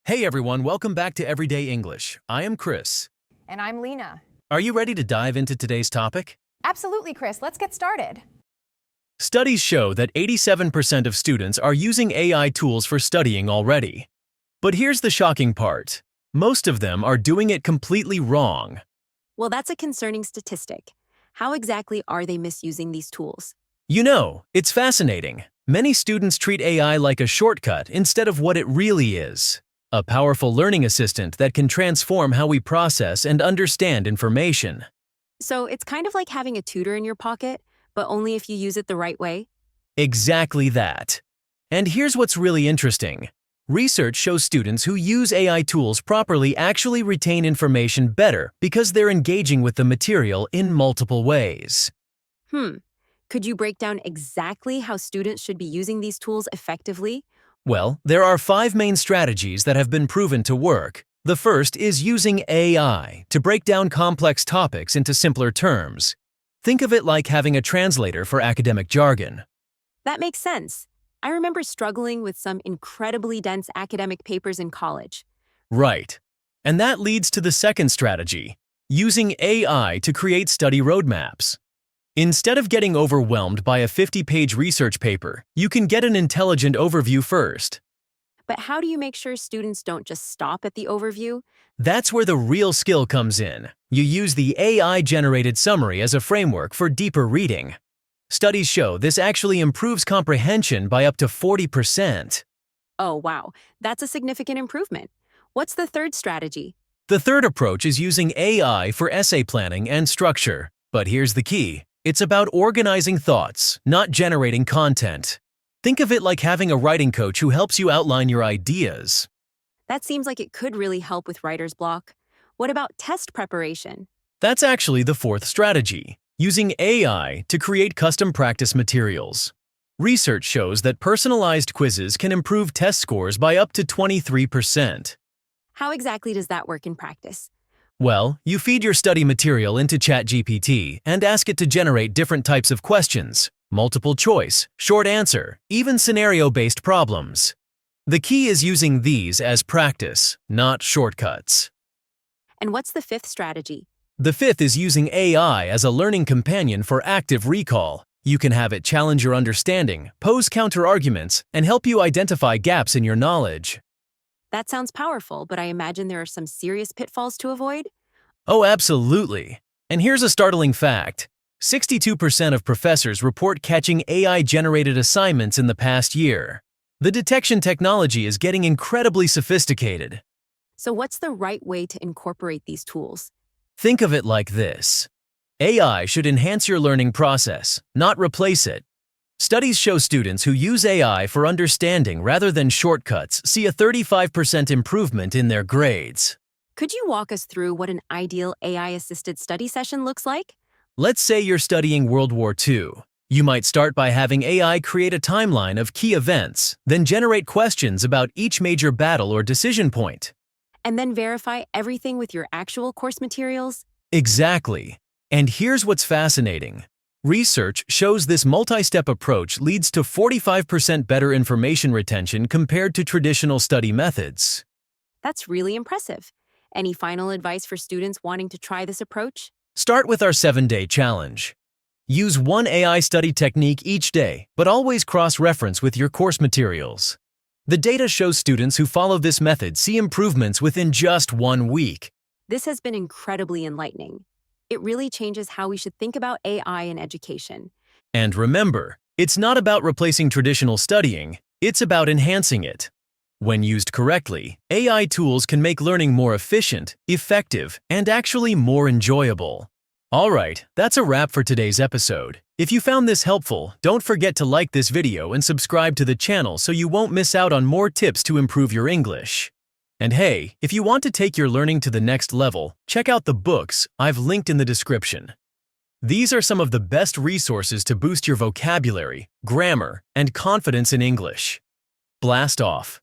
Hey everyone, welcome back to Everyday English. I am Chris. And I'm Lena. Are you ready to dive into today's topic? Absolutely, Chris. Let's get started. Studies show that 87% of students are using AI tools for studying already. But here's the shocking part. Most of them are doing it completely wrong. Well, that's a concerning statistic. How exactly are they misusing these tools? You know, it's fascinating. Many students treat AI like a shortcut instead of what it really is. A powerful learning assistant that can transform how we process and understand information. So it's kind of like having a tutor in your pocket, but only if you use it the right way? Exactly that. And here's what's really interesting. Research shows students who use AI tools properly actually retain information better because they're engaging with the material in multiple ways. Could you break down exactly how students should be using these tools effectively? Well, there are 5 main strategies that have been proven to work. The first is using AI to break down complex topics into simpler terms. Think of it like having a translator for academic jargon. That makes sense. I remember struggling with some incredibly dense academic papers in college. Right. And that leads to the second strategy, using AI to create study roadmaps. Instead of getting overwhelmed by a 50-page research paper, you can get an intelligent overview first. But how do you make sure students don't just stop at the overview? That's where the real skill comes in. You use the AI-generated summary as a framework for deeper reading. Studies show this actually improves comprehension by up to 40%. Oh, wow. That's a significant improvement. What's the third strategy? The third approach is using AI for essay planning and structure. But here's the key. It's about organizing thoughts, not generating content. Think of it like having a writing coach who helps you outline your ideas. That seems like it could really help with writer's block. What about test preparation? That's actually the fourth strategy, using AI to create custom practice materials. Research shows that personalized quizzes can improve test scores by up to 23%. How exactly does that work in practice? Well, you feed your study material into ChatGPT and ask it to generate different types of questions, multiple choice, short answer, even scenario-based problems. The key is using these as practice, not shortcuts. And what's the fifth strategy? The fifth is using AI as a learning companion for active recall. You can have it challenge your understanding, pose counter-arguments, and help you identify gaps in your knowledge. That sounds powerful, but I imagine there are some serious pitfalls to avoid? Oh, absolutely. And here's a startling fact. 62% of professors report catching AI-generated assignments in the past year. The detection technology is getting incredibly sophisticated. So what's the right way to incorporate these tools? Think of it like this. AI should enhance your learning process, not replace it. Studies show students who use AI for understanding rather than shortcuts see a 35% improvement in their grades. Could you walk us through what an ideal AI-assisted study session looks like? Let's say you're studying World War II. You might start by having AI create a timeline of key events, then generate questions about each major battle or decision point. And then verify everything with your actual course materials? Exactly. And here's what's fascinating. Research shows this multi-step approach leads to 45% better information retention compared to traditional study methods. That's really impressive. Any final advice for students wanting to try this approach? Start with our 7-day challenge. Use one AI study technique each day, but always cross-reference with your course materials. The data shows students who follow this method see improvements within just 1 week. This has been incredibly enlightening. It really changes how we should think about AI in education. And remember, it's not about replacing traditional studying, it's about enhancing it. When used correctly, AI tools can make learning more efficient, effective, and actually more enjoyable. Alright, that's a wrap for today's episode. If you found this helpful, don't forget to like this video and subscribe to the channel so you won't miss out on more tips to improve your English. And hey, if you want to take your learning to the next level, check out the books I've linked in the description. These are some of the best resources to boost your vocabulary, grammar, and confidence in English. Blast off!